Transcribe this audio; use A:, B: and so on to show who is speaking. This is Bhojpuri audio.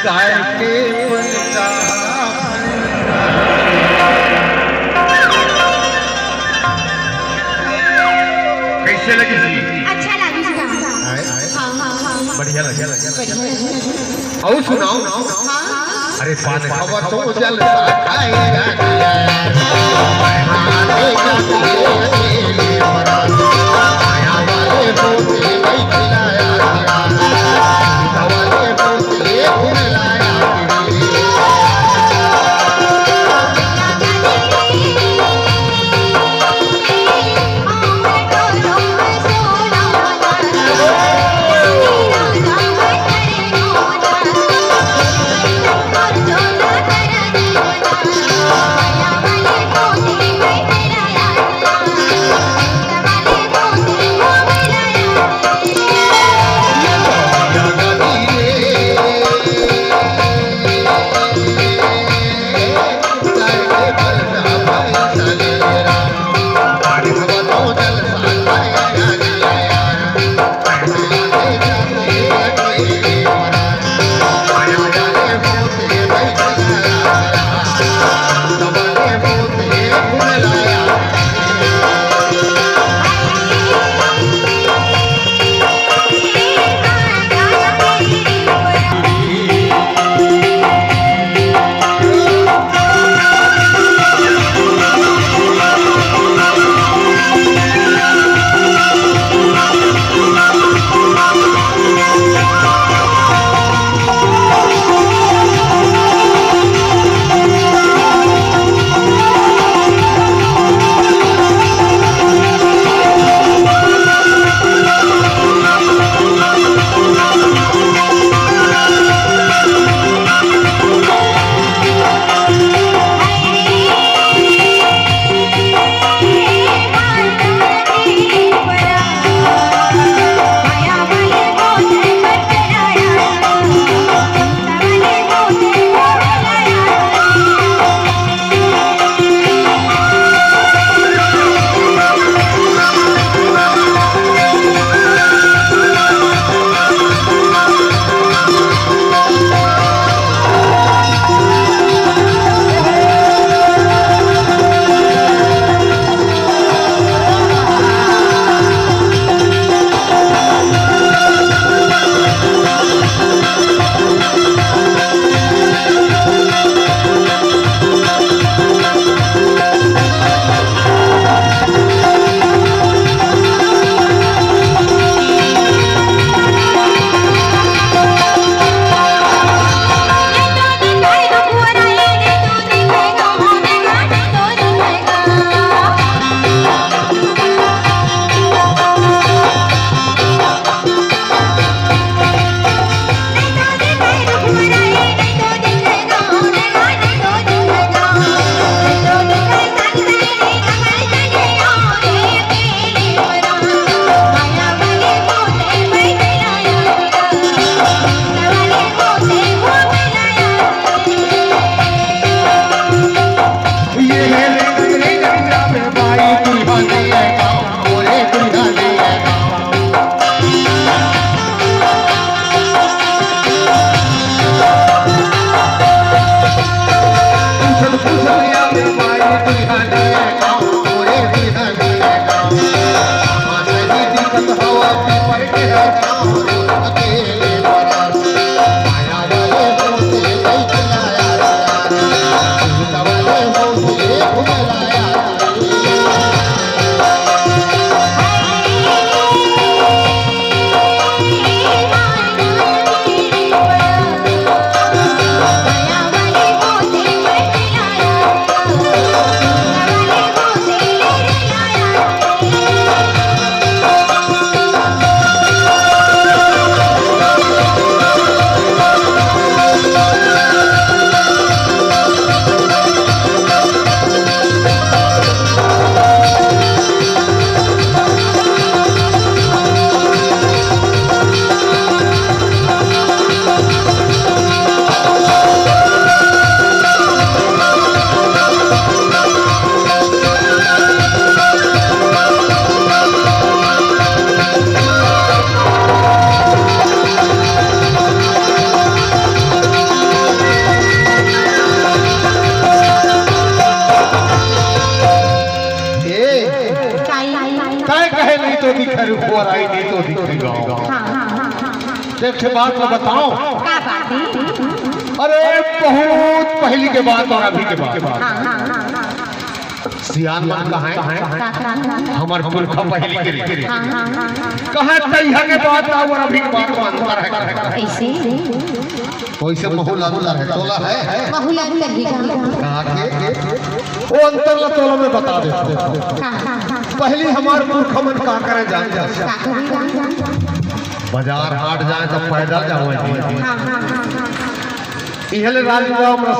A: गाय के बनता कैसे लगी थी?
B: अच्छा लगी थी। हाँ हाँ हाँ
A: बढ़िया लगे। और सुनाओ। अरे पान खावा तो जलसा खाएगा देख के बात तो बताओ।
B: क्या बात है?
A: अरे बहुत पहली के बात और अभी के बात। सियान मन कहाँ है? हमार पुरखा पहली के कहाँ तैया के बात और अभी के बात अंतर है।
B: ऐसे
A: वैसे महूला है तोला है
B: बहुला लगी
A: कहाँ के वो अंतर ला तोला में बता दे। पहली हमार पुरखा मन कहाँ करे जान जा बाजार हाट जाए तो पैदल जाओ। इहले राजगांव में